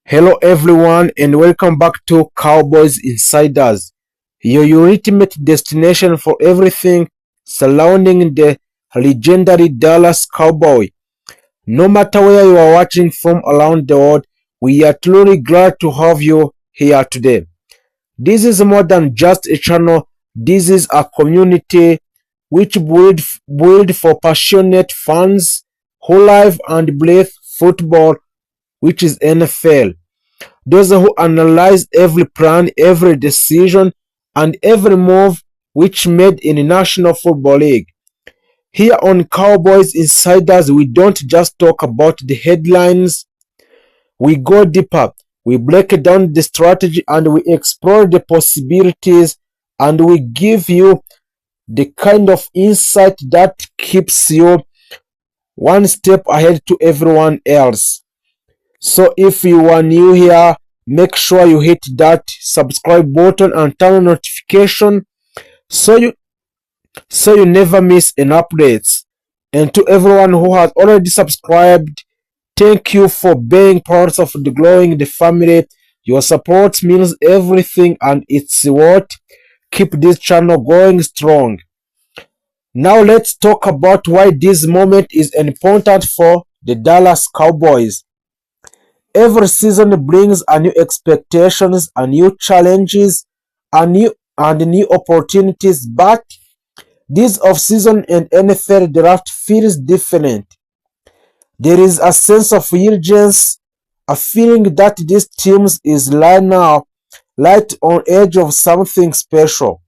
Hello everyone and welcome back to Cowboys Insiders, your ultimate destination for everything surrounding the legendary Dallas Cowboy. No matter where you are watching from around the world, we are truly glad to have you here today. This is more than just a channel, this is a community which build for passionate fans who live and breathe football, which is NFL. Those who analyze every plan, every decision, and every move which made in the National Football League. Here on Cowboys Insiders, we don't just talk about the headlines, we go deeper. We break down the strategy and we explore the possibilities, and we give you the kind of insight that keeps you one step ahead to everyone else. So if you are new here, make sure you hit that subscribe button and turn on notification so you never miss an update. And to everyone who has already subscribed, thank you for being part of the growing the family. Your support means everything and it's what keep this channel going strong. Now let's talk about why this moment is important for the Dallas Cowboys. Every season brings a new expectations, a new challenges, new opportunities, but this off-season and NFL draft feels different. There is a sense of urgency, a feeling that this team is right now, right on edge of something special.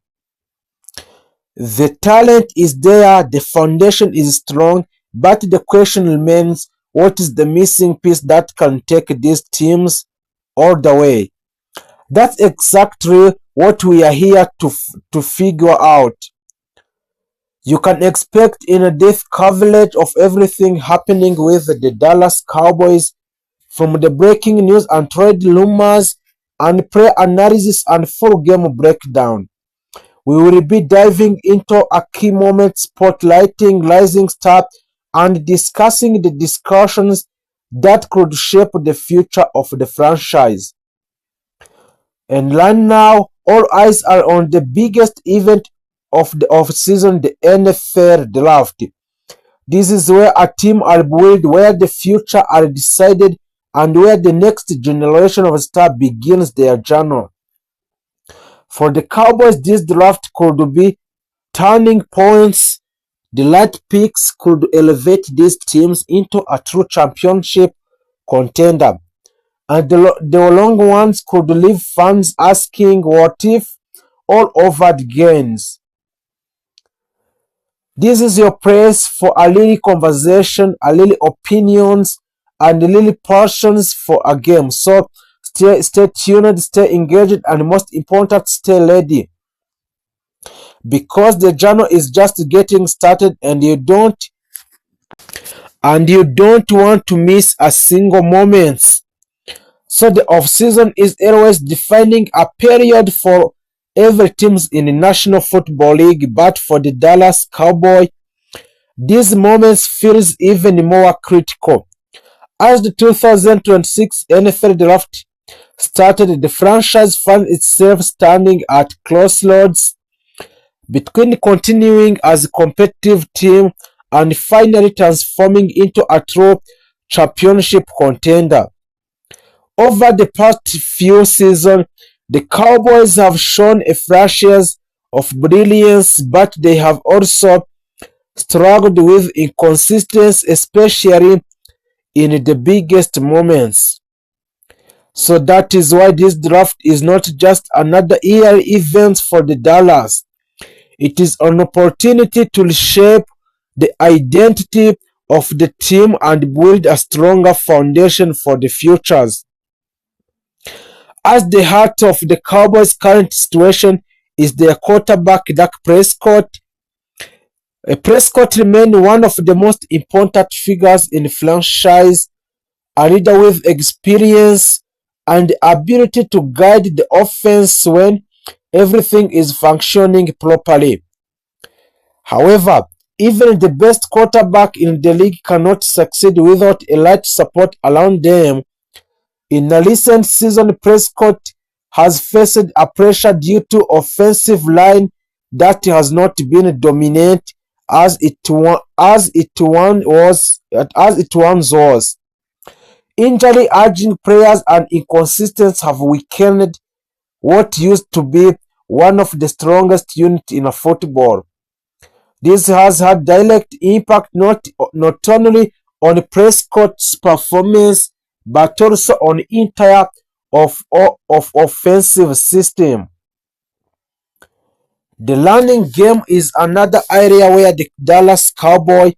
The talent is there, the foundation is strong, but the question remains, what is the missing piece that can take these teams all the way? That's exactly what we are here to figure out. You can expect in a depth coverage of everything happening with the Dallas Cowboys, from the breaking news and trade rumors and play analysis and full game breakdown. We will be diving into a key moment, spotlighting rising stars, and discussing the discussions that could shape the future of the franchise. And right now, all eyes are on the biggest event of the offseason, the NFL draft. This is where a team are built, where the future are decided, and where the next generation of stars begins their journey. For the Cowboys, this draft could be turning points. The light picks could elevate these teams into a true championship contender, and the long ones could leave fans asking what if all over the games. This is your place for a little conversation, a little opinions, and a little passions for a game. So stay tuned, stay engaged, and most important, stay ready, because the journey is just getting started, and you don't want to miss a single moment. So the off-season is always defining a period for every team in the National Football League, but for the Dallas Cowboy, these moments feels even more critical. As the 2026 NFL Draft started, the franchise found itself standing at crossroads between continuing as a competitive team and finally transforming into a true championship contender. Over the past few seasons, the Cowboys have shown a flashes of brilliance, but they have also struggled with inconsistency, especially in the biggest moments. So that is why this draft is not just another year event for the Dallas. It is an opportunity to reshape the identity of the team and build a stronger foundation for the futures. At the heart of the Cowboys' current situation is their quarterback Dak Prescott. Prescott remains one of the most important figures in the franchise, a leader with experience and the ability to guide the offense when everything is functioning properly. However, even the best quarterback in the league cannot succeed without a light support around them. In a recent season, Prescott has faced a pressure due to offensive line that has not been dominant as it once was. Injury urging players and inconsistencies have weakened what used to be one of the strongest units in football. This has had direct impact not only on Prescott's performance but also on entire of offensive system. The running game is another area where the Dallas Cowboys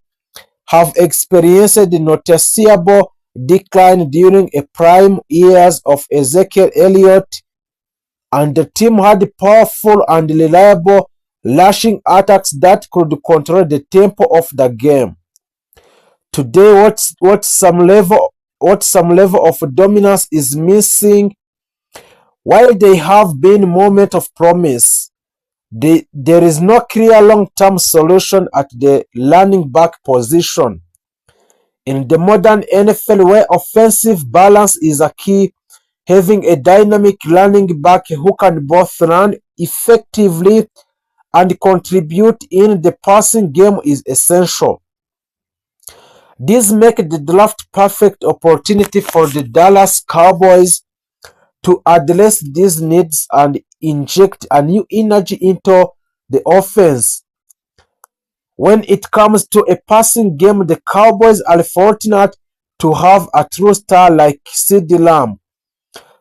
have experienced a noticeable decline during a prime years of Ezekiel Elliott, and the team had powerful and reliable rushing attacks that could control the tempo of the game. Today, what some level of dominance is missing. While they have been moments of promise, there is no clear long-term solution at the running back position. In the modern NFL, where offensive balance is a key, having a dynamic running back who can both run effectively and contribute in the passing game is essential. This makes the draft perfect opportunity for the Dallas Cowboys to address these needs and inject a new energy into the offense. When it comes to a passing game, the Cowboys are fortunate to have a true star like CeeDee Lamb.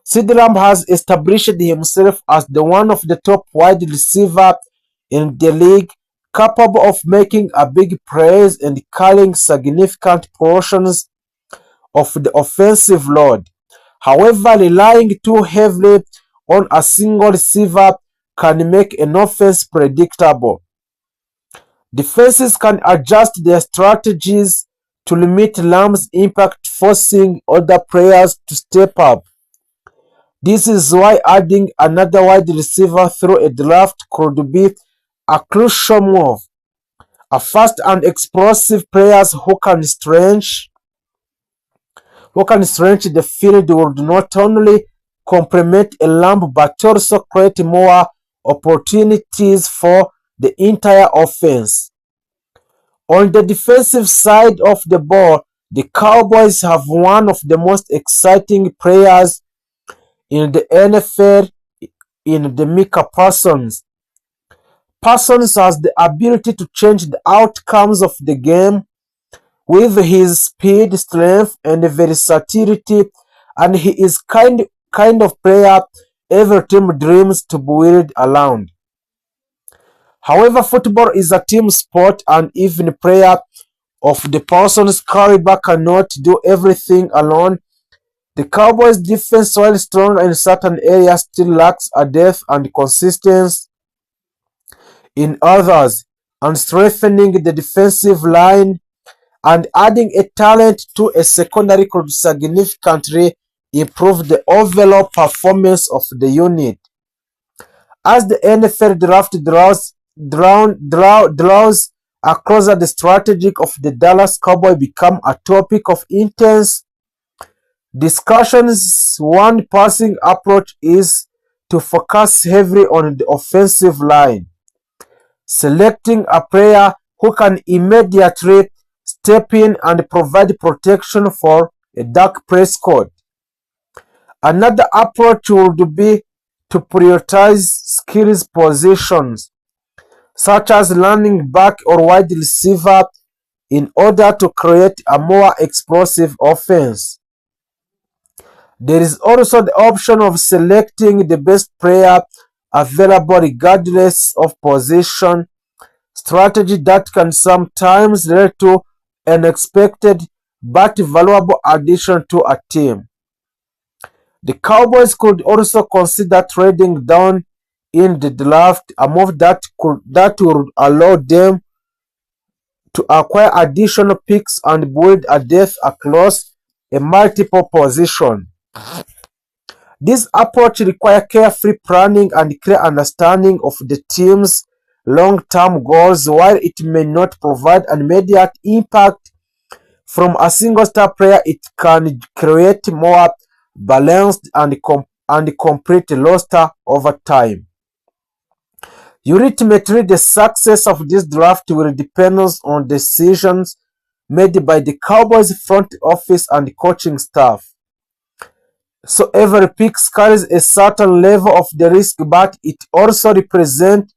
CeeDee Lamb has established himself as one of the top wide receivers in the league, capable of making a big plays and carrying significant portions of the offensive load. However, relying too heavily on a single receiver can make an offense predictable. Defenses can adjust their strategies to limit Lamb's impact, forcing other players to step up. This is why adding another wide receiver through a draft could be a crucial move. A fast and explosive players who can stretch the field would not only complement a Lamb but also create more opportunities for the entire offense. On the defensive side of the ball, the Cowboys have one of the most exciting players in the NFL in the Micah Parsons. Parsons has the ability to change the outcomes of the game with his speed, strength, and versatility, and he is kind of player every team dreams to build around. However, football is a team sport, and even a player of the Parsons caliber cannot do everything alone. The Cowboys' defense, while strong in certain areas, still lacks a depth and consistency in others, and strengthening the defensive line and adding a talent to a secondary could significantly improve the overall performance of the unit. As the NFL draft draws closer, the strategy of the Dallas Cowboys become a topic of intense discussions. One passing approach is to focus heavily on the offensive line, selecting a player who can immediately step in and provide protection for a Dak Prescott. Another approach would be to prioritize skills positions, such as running back or wide receiver, in order to create a more explosive offense. There is also the option of selecting the best player available regardless of position, strategy that can sometimes lead to unexpected but valuable addition to a team. The Cowboys could also consider trading down in the draft, a move that would allow them to acquire additional picks and build a depth across a multiple position. This approach requires careful planning and clear understanding of the team's long-term goals. While it may not provide an immediate impact from a single star player, it can create more balanced, and complete roster over time. Ultimately, the success of this draft will depend on decisions made by the Cowboys front office and coaching staff. So every pick carries a certain level of the risk, but it also represent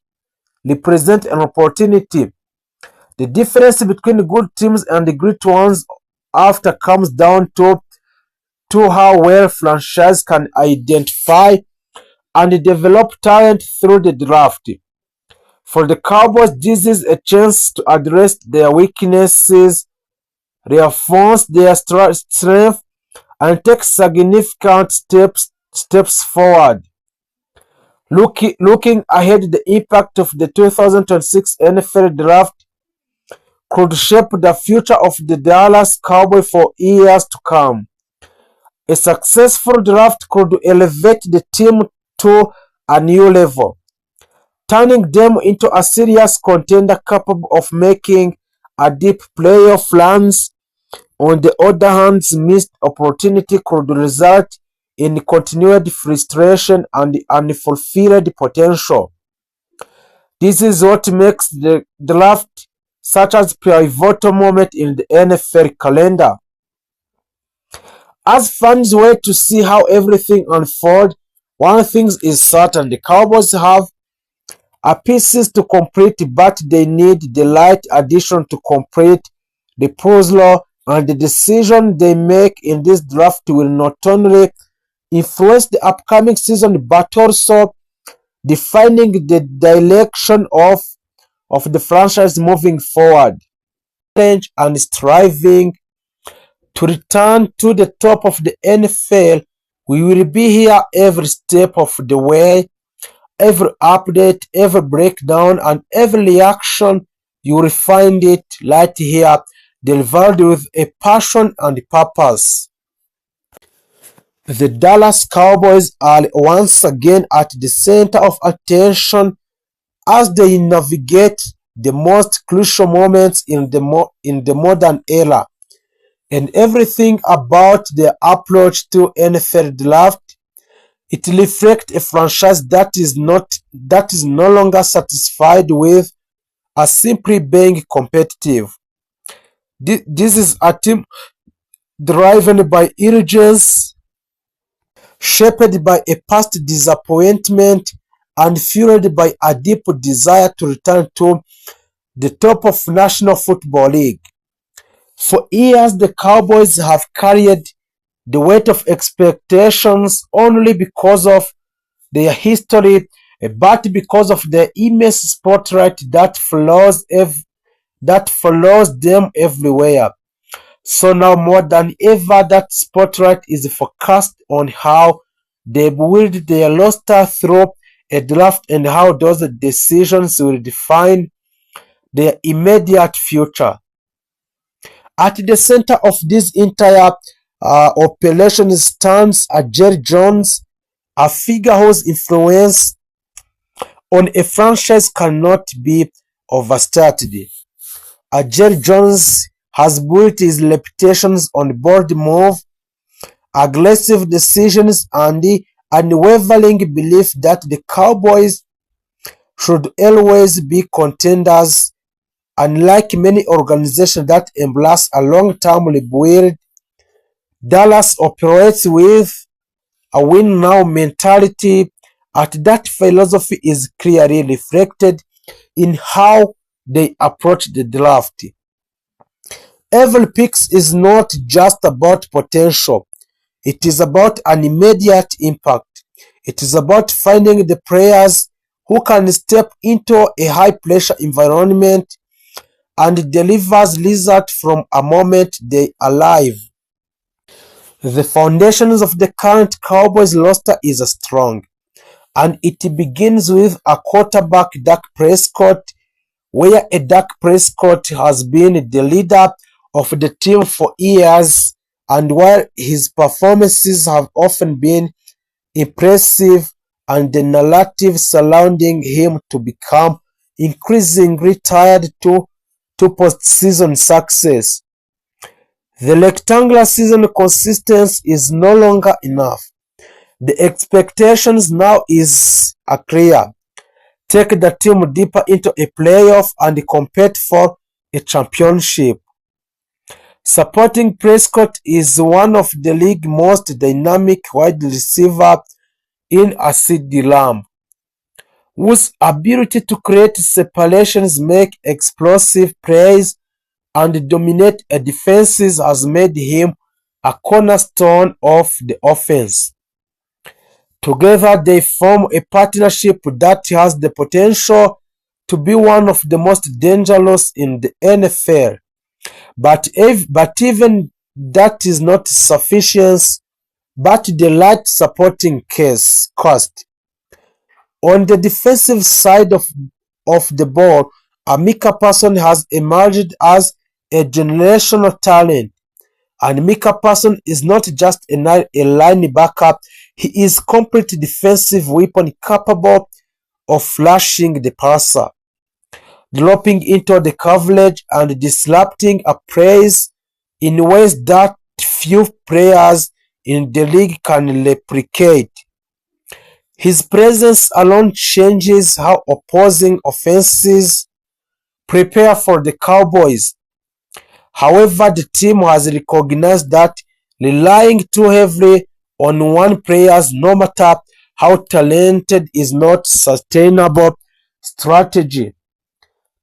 an opportunity. The difference between good teams and the great ones after comes down to how well franchise can identify and develop talent through the draft. For the Cowboys, this is a chance to address their weaknesses, reinforce their strength, and take significant steps forward. Looking ahead, the impact of the 2026 NFL Draft could shape the future of the Dallas Cowboys for years to come. A successful draft could elevate the team to a new level, turning them into a serious contender capable of making a deep playoff runs. On the other hand, missed opportunity could result in continued frustration and unfulfilled potential. This is what makes the draft such a pivotal moment in the NFL calendar. As fans wait to see how everything unfolds, one thing is certain: the Cowboys have a pieces to complete, but they need the right addition to complete the puzzle, and the decision they make in this draft will not only influence the upcoming season but also defining the direction of the franchise moving forward. Challenge and striving to return to the top of the NFL. We will be here every step of the way, every update, every breakdown, and every reaction. You will find it right here, delivered with a passion and purpose. The Dallas Cowboys are once again at the center of attention as they navigate the most crucial moments in the modern era, and everything about their approach to NFL draft, it reflects a franchise that is no longer satisfied with simply being competitive. This is a team driven by urgency, shaped by a past disappointment, and fueled by a deep desire to return to the top of National Football League. For years, the Cowboys have carried the weight of expectations only because of their history, but because of the immense spotlight that follows them everywhere. So now more than ever, that spotlight is focused on how they build their roster through a draft and how those decisions will define their immediate future. At the center of this entire operation stands Jerry Jones, a figure whose influence on a franchise cannot be overstated. Jerry Jones has built his reputation on bold move, aggressive decisions, and the unwavering belief that the Cowboys should always be contenders. Unlike many organizations that embrace a long-term rebuild, Dallas operates with a win-now mentality, and that philosophy is clearly reflected in how they approach the draft. Every pick is not just about potential, it is about an immediate impact. It is about finding the players who can step into a high-pressure environment and delivers results from a moment they arrive. The foundations of the current Cowboys roster is strong, and it begins with a quarterback, Dak Prescott, where a Dak Prescott has been the leader of the team for years, and while his performances have often been impressive and the narrative surrounding him to become increasingly tied to postseason success, The rectangular season consistency is no longer enough. The expectations now is clear. Take the team deeper into a playoff and compete for a championship. Supporting Prescott is one of the league's most dynamic wide receivers in CeeDee Lamb, whose ability to create separations, make explosive plays, and dominate a defense has made him a cornerstone of the offense. Together, they form a partnership that has the potential to be one of the most dangerous in the NFL. But even that is not sufficient, but the right supporting case cost. On the defensive side of the ball, Micah Parsons has emerged as a generational talent. And Micah Parsons is not just a linebacker, he is a complete defensive weapon capable of flashing the passer, dropping into the coverage and disrupting a plays in ways that few players in the league can replicate. His presence alone changes how opposing offenses prepare for the Cowboys. However, the team has recognized that relying too heavily on one player, no matter how talented, is not sustainable strategy.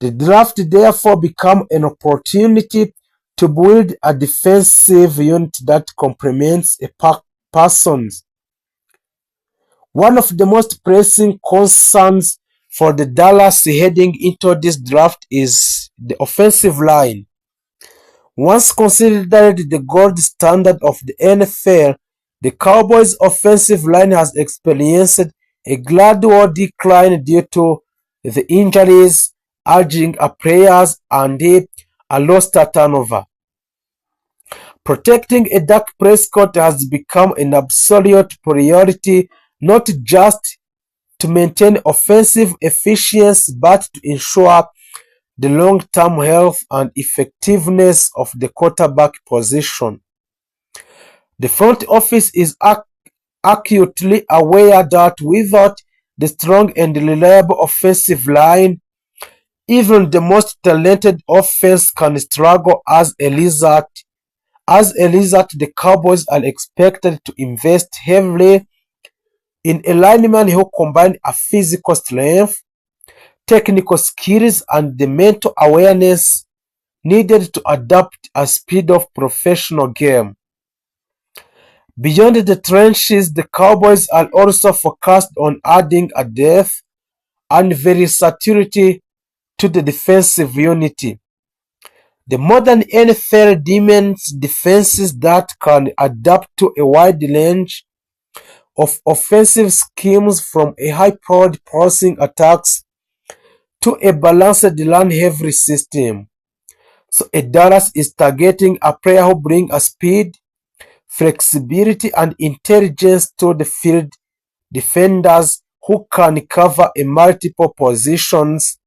The draft therefore becomes an opportunity to build a defensive unit that complements a person's. One of the most pressing concerns for the Dallas heading into this draft is the offensive line. Once considered the gold standard of the NFL, the Cowboys' offensive line has experienced a gradual decline due to the injuries, aging players, and a lost turnover. Protecting a Dak Prescott has become an absolute priority, not just to maintain offensive efficiency but to ensure the long-term health and effectiveness of the quarterback position. The front office is acutely aware that without the strong and reliable offensive line, even the most talented offense can struggle. As a result, the Cowboys are expected to invest heavily in a lineman who combines a physical strength, technical skills, and the mental awareness needed to adapt a speed of professional game. Beyond the trenches, the Cowboys are also focused on adding a depth and versatility to the defensive unity. The modern NFL demands defenses that can adapt to a wide range of offensive schemes, from a high-powered passing attacks to a balanced run-heavy system. So Dallas is targeting a player who brings a speed, flexibility, and intelligence to the field, defenders who can cover in multiple positions,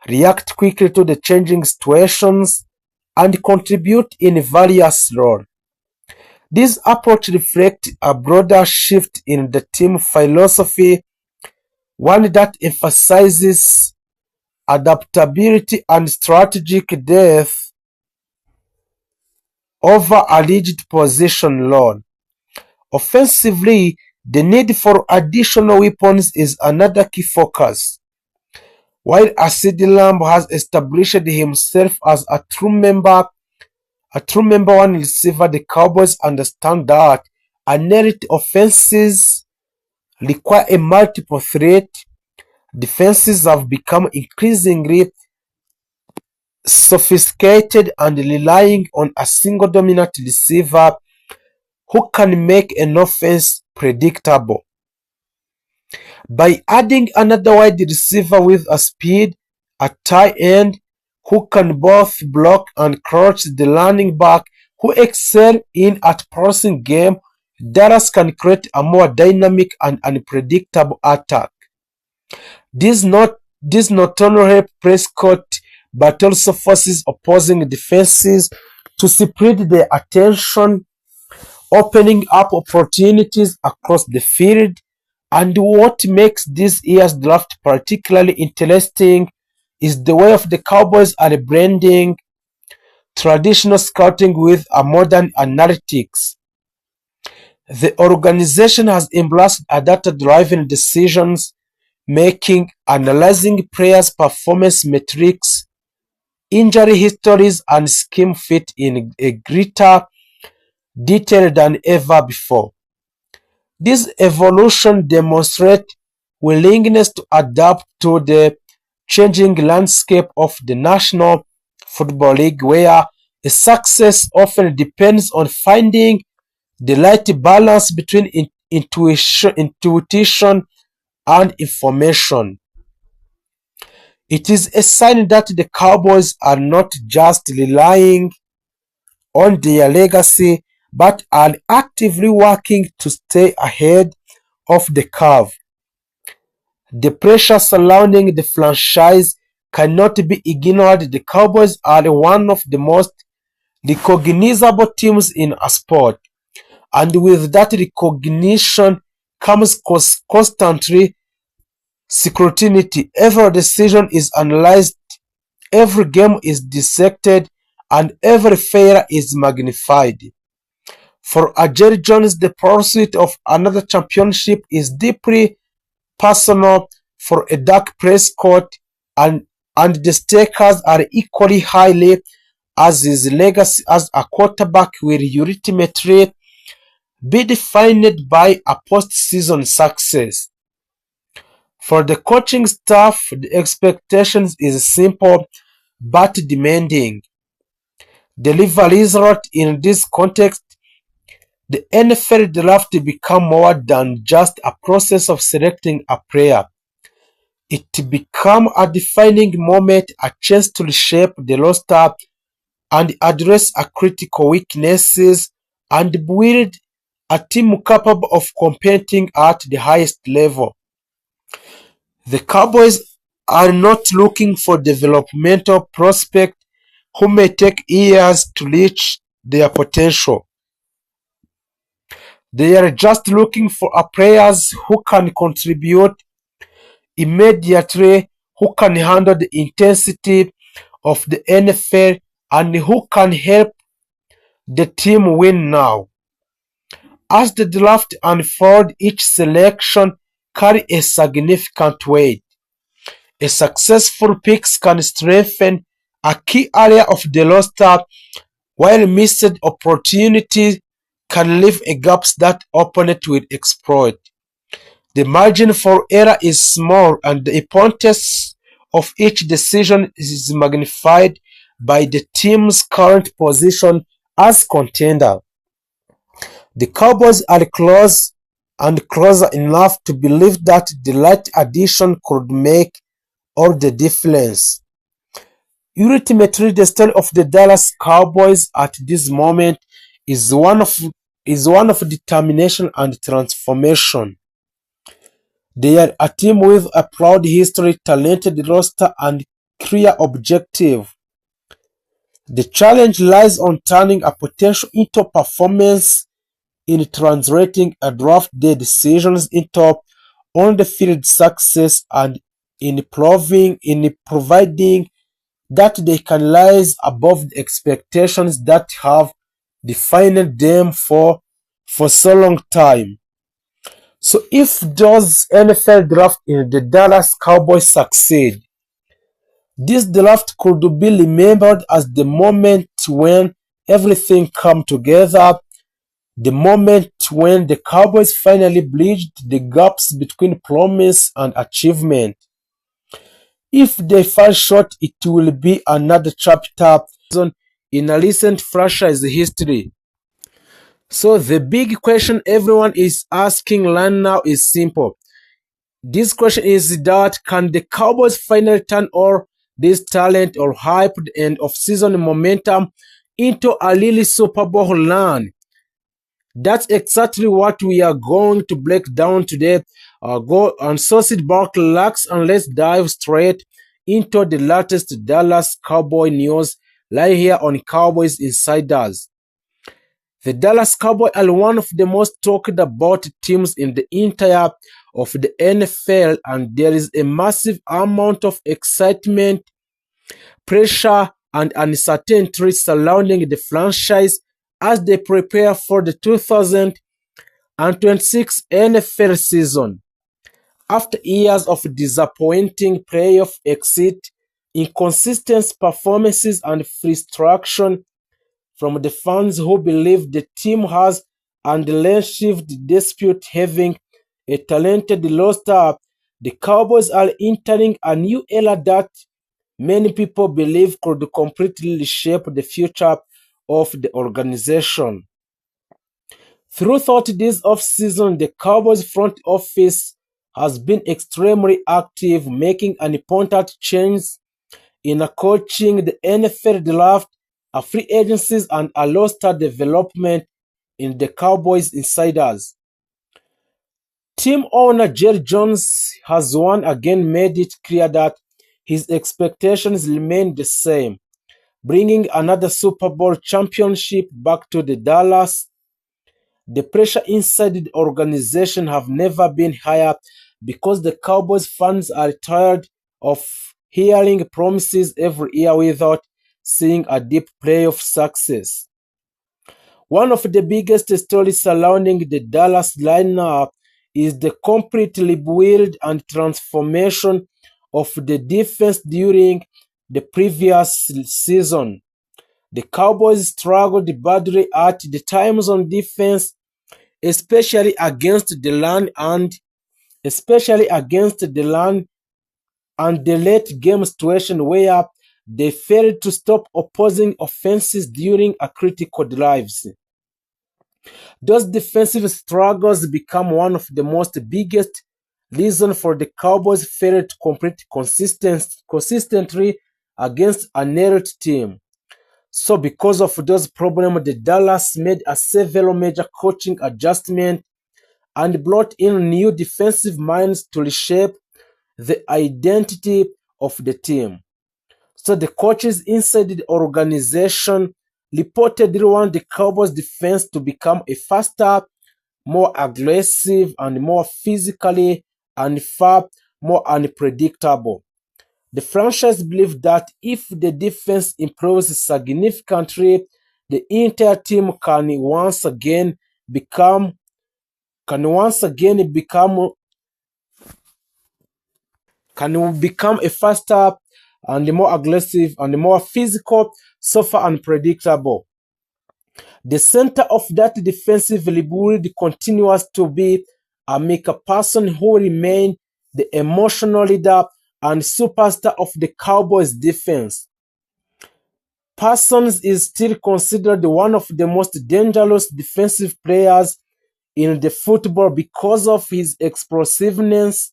react quickly to the changing situations, and contribute in various roles. This approach reflects a broader shift in the team philosophy, one that emphasizes adaptability and strategic depth over a rigid position load. Offensively, the need for additional weapons is another key focus. While CeeDee Lamb has established himself as a true member one receiver, the Cowboys understand that elite offenses require a multiple threat. Defenses have become increasingly sophisticated and relying on a single dominant receiver who can make an offense predictable. By adding another wide receiver with a speed, a tight end who can both block and crouch, the running back who excel in at passing game, Dallas can create a more dynamic and unpredictable attack. This not only helps Prescott but also forces opposing defenses to spread their attention, opening up opportunities across the field. And what makes this year's draft particularly interesting is the way of the Cowboys are blending traditional scouting with a modern analytics. The organization has embraced a data-driven decisions making, analyzing players' performance metrics, injury histories, and scheme fit in a greater detail than ever before. This evolution demonstrates willingness to adapt to the changing landscape of the National Football League, where a success often depends on finding the right balance between intuition and information. It is a sign that the Cowboys are not just relying on their legacy but are actively working to stay ahead of the curve. The pressure surrounding the franchise cannot be ignored. The Cowboys are one of the most recognizable teams in a sport, and with that recognition comes constantly scrutiny. Every decision is analyzed, every game is dissected, and every failure is magnified. For Jerry Jones, the pursuit of another championship is deeply personal. For a Dak Prescott, and the stakes are equally highly, as his legacy as a quarterback will ultimately be defined by a postseason success. For the coaching staff, the expectations is simple but demanding. Deliver results. In this context, the NFL draft become more than just a process of selecting a player. It became a defining moment, a chance to reshape the roster and address a critical weaknesses and build a team capable of competing at the highest level. The Cowboys are not looking for developmental prospects who may take years to reach their potential. They are just looking for players who can contribute immediately, who can handle the intensity of the NFL, and who can help the team win now. As the draft unfolds, each selection carries a significant weight. A successful pick can strengthen a key area of the roster, while missed opportunities can leave gaps that opponents will exploit. The margin for error is small, and the importance of each decision is magnified by the team's current position as contender. The Cowboys are close and closer enough to believe that the right addition could make all the difference. Ultimately, the story of the Dallas Cowboys at this moment is one of determination and transformation. They are a team with a proud history, talented roster, and clear objective. The challenge lies on turning a potential into performance, in translating a draft day decisions into on-the-field success, and in providing that they can rise above the expectations that have defined them for so long time. So if those NFL draft in the Dallas Cowboys succeed, this draft could be remembered as the moment when everything came together, the moment when the Cowboys finally bridged the gaps between promise and achievement. If they fall short, it will be another chapter in a recent franchise history. So the big question everyone is asking right now is simple. This question is that can the Cowboys finally turn all this talent or hype and off-season momentum into a really Super Bowl run? That's exactly what we are going to break down today. Go on, so sit back, relax, and let's dive straight into the latest Dallas Cowboy news. right here on Cowboys Insiders. The Dallas Cowboys are one of the most talked about teams in the entire of the NFL, and there is a massive amount of excitement, pressure, and uncertainty surrounding the franchise as they prepare for the 2026 NFL season. After years of disappointing playoff exit, inconsistent performances, and frustration from the fans who believe the team has underlying dispute having a talented roster, the Cowboys are entering a new era that many people believe could completely reshape the future of the organization. Throughout this offseason, the Cowboys front office has been extremely active, making an important change in coaching, the NFL draft, a free agencies, and a roster development in the Cowboys Insiders. Team owner Jerry Jones has once again made it clear that his expectations remain the same, bringing another Super Bowl championship back to the Dallas. The pressure inside the organization have never been higher because the Cowboys fans are tired of hearing promises every year without seeing a deep playoff success. One of the biggest stories surrounding the Dallas lineup is the complete rebuild and transformation of the defense during the previous season. The Cowboys struggled badly at the times on defense, especially against the land and the late game situation where they failed to stop opposing offenses during a critical drives. Those defensive struggles become one of the most biggest reasons for the Cowboys' failure to compete consistently against a narrowed team. So because of those problems, the Dallas made a several major coaching adjustments and brought in new defensive minds to reshape the identity of the team. So the coaches inside the organization reportedly want the Cowboys defense to become a faster, more aggressive, and more physically and far more unpredictable. The franchise believes that if the defense improves significantly, the entire team can become a faster and more aggressive and more physical, suffer and predictable. The center of that defensive rebuild continues to be Micah Parsons, who remains the emotional leader and superstar of the Cowboys defense. Parsons is still considered one of the most dangerous defensive players in the football because of his explosiveness,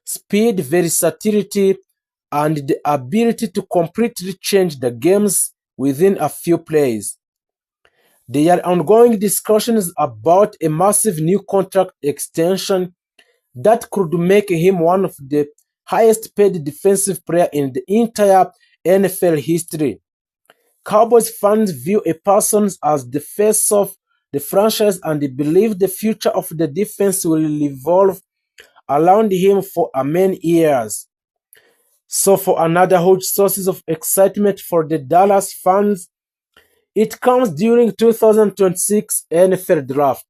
speed, versatility, and the ability to completely change the games within a few plays. There are ongoing discussions about a massive new contract extension that could make him one of the highest paid defensive players in the entire NFL history. Cowboys fans view Parsons as the face of the franchise and believe the future of the defense will revolve around him for many years. So for another huge source of excitement for the Dallas fans, it comes during 2026 NFL Draft.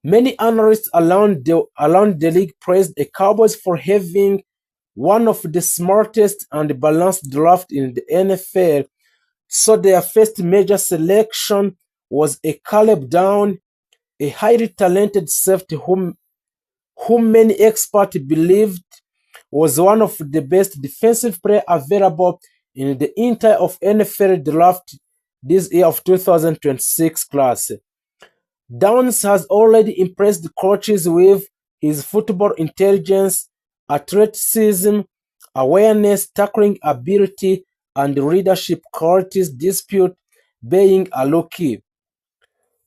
Many analysts around the league praised the Cowboys for having one of the smartest and balanced drafts in the NFL, so their first major selection was a Caleb Down, a highly talented safety whom many experts believed was one of the best defensive players available in the entire of NFL draft this year of 2026 class. Downs has already impressed the coaches with his football intelligence, athleticism, awareness, tackling ability, and leadership qualities despite being a rookie.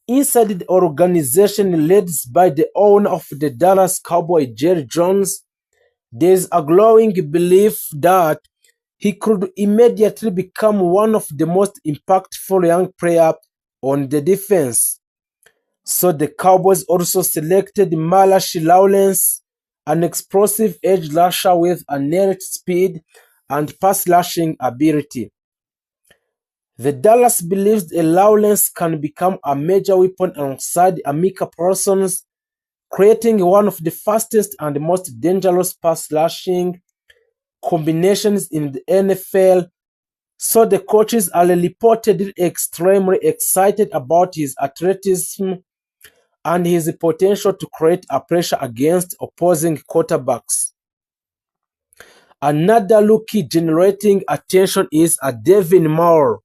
Inside the organization led by the owner of the Dallas Cowboys, Jerry Jones, there is a growing belief that he could immediately become one of the most impactful young players on the defense. So the Cowboys also selected Malachi Lawrence, an explosive edge rusher with innate speed and pass rushing ability. The Dallas believes Lawrence can become a major weapon alongside Amika Parsons, creating one of the fastest and most dangerous pass rushing combinations in the NFL. So the coaches are reportedly extremely excited about his athleticism and his potential to create a pressure against opposing quarterbacks. Another rookie generating attention is Devin Moore,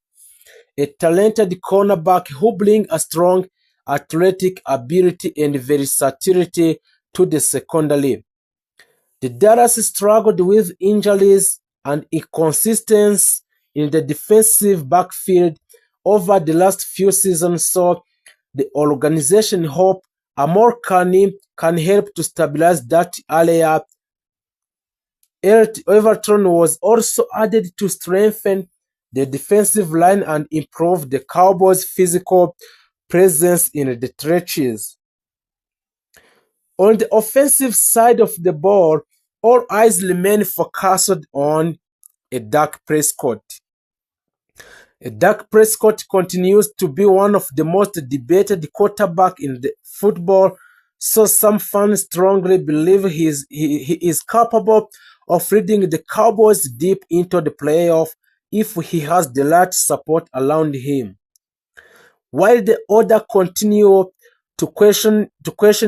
a talented cornerback who brings a strong athletic ability and versatility to the secondary. The Dallas struggled with injuries and inconsistency in the defensive backfield over the last few seasons, so the organization hopes Amor can help to stabilize that area. Everton was also added to strengthen the defensive line and improve the Cowboys' physical presence in the trenches. On the offensive side of the ball, all eyes remain focused on Dak Prescott. Dak Prescott continues to be one of the most debated quarterbacks in the football, so some fans strongly believe he is capable of leading the Cowboys deep into the playoff if he has the right support around him. While the others continue to question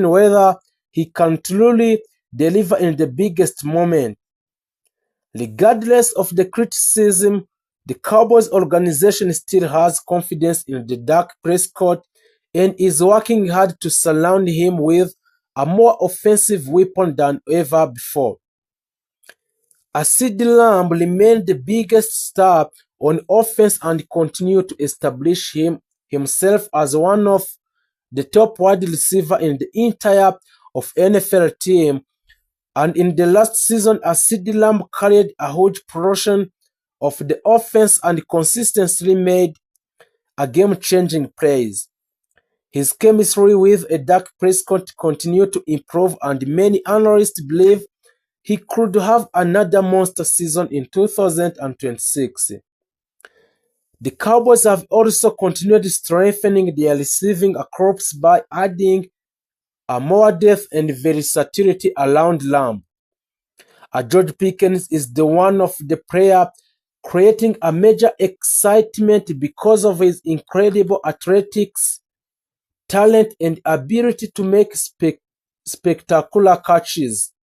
whether he can truly deliver in the biggest moment. Regardless of the criticism, the Cowboys organization still has confidence in the Dak Prescott and is working hard to surround him with a more offensive weapon than ever before. CeeDee Lamb remained the biggest star on offense and continued to establish himself as one of the top wide receivers in the entire of NFL team. And in the last season, CeeDee Lamb carried a huge portion of the offense and consistently made a game-changing plays. His chemistry with Dak Prescott continued to improve, and many analysts believe he could have another monster season in 2026. The Cowboys have also continued strengthening their receiving corps by adding more depth and versatility around Lamb. George Pickens is the one of the player creating a major excitement because of his incredible athletics, talent, and ability to make spectacular catches.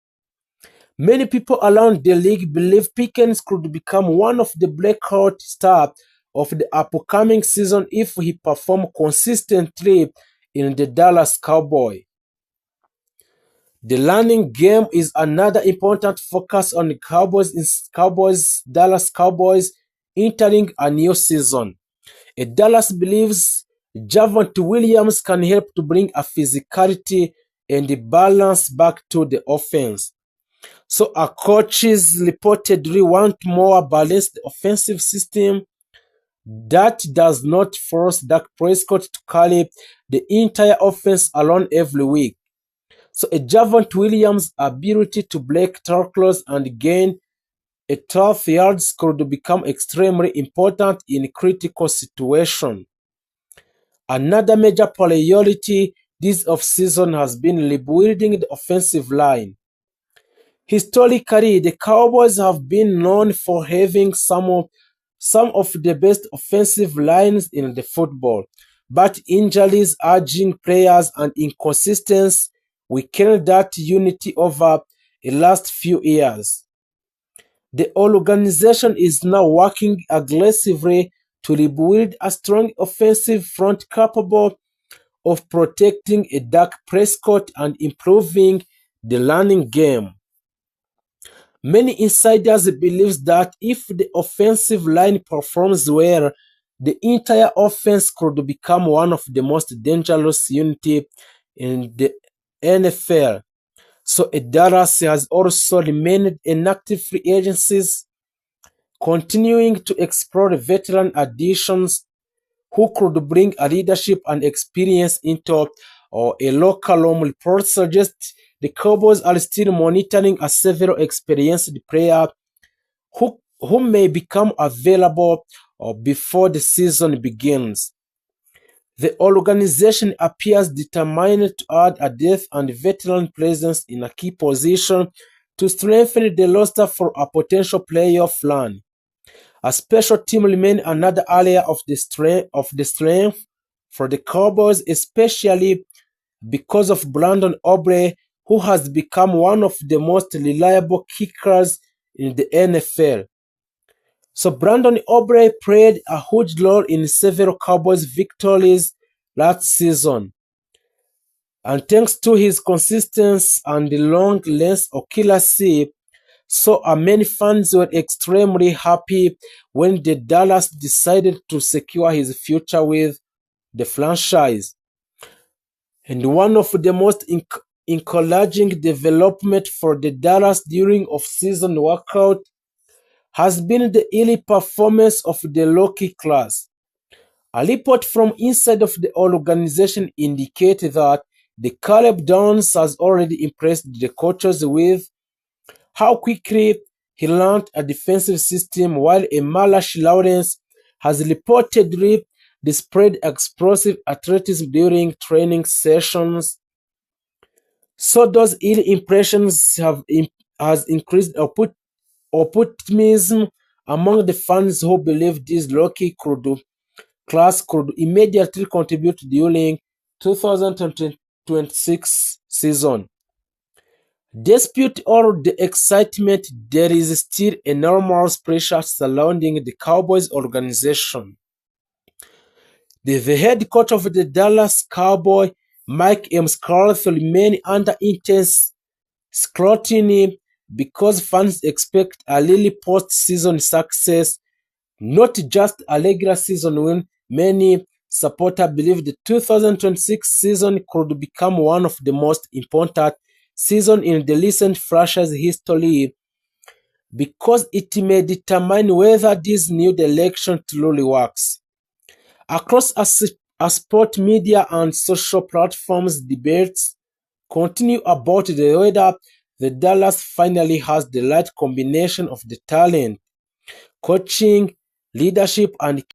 Many people around the league believe Pickens could become one of the breakout stars of the upcoming season if he performs consistently in the Dallas Cowboys. The running game is another important focus on the Dallas Cowboys entering a new season. Dallas believes Javonte Williams can help to bring a physicality and the balance back to the offense. So our coaches reportedly want more balanced offensive system that does not force Dak Prescott to carry the entire offense alone every week. So a Javonte Williams' ability to break tackles and gain 12 yards could become extremely important in critical situations. Another major priority this offseason has been rebuilding the offensive line. Historically, the Cowboys have been known for having some of the best offensive lines in the football, but injuries, aging players, and inconsistency weakened that unity over the last few years. The organization is now working aggressively to rebuild a strong offensive front capable of protecting a Dak Prescott and improving the running game. Many insiders believe that if the offensive line performs well, the entire offense could become one of the most dangerous units in the NFL. So Dallas has also remained an active free agencies continuing to explore veteran additions who could bring a leadership and experience into a locker room. Reports suggest the Cowboys are still monitoring a several experienced players who may become available before the season begins. The organization appears determined to add a depth and veteran presence in a key position to strengthen the roster for a potential playoff run. A special team remains another area of the strength for the Cowboys, especially because of Brandon Aubrey, who has become one of the most reliable kickers in the NFL. So Brandon Aubrey played a huge role in several Cowboys victories last season. And thanks to his consistency and the long length of accuracy, so many fans were extremely happy when the Dallas decided to secure his future with the franchise. And one of the most encouraging development for the Dallas during off-season workout has been the early performance of the rookie class. A report from inside of the organization indicated that the Caleb Downs has already impressed the coaches with how quickly he learned a defensive system, while a Malachi Lawrence has reportedly displayed explosive athleticism during training sessions. So those early impressions has increased optimism among the fans who believe this rookie class could immediately contribute during 2026 season. Despite all the excitement, there is still enormous pressure surrounding the Cowboys organization. The head coach of the Dallas Cowboys, Mike McCarthy, remains under intense scrutiny because fans expect a really post-season success, not just a regular season win. Many supporters believe the 2026 season could become one of the most important seasons in the recent franchise history because it may determine whether this new direction truly works. Across sport media and social platforms, debates continue about whether the Dallas finally has the right combination of the talent, coaching, leadership, and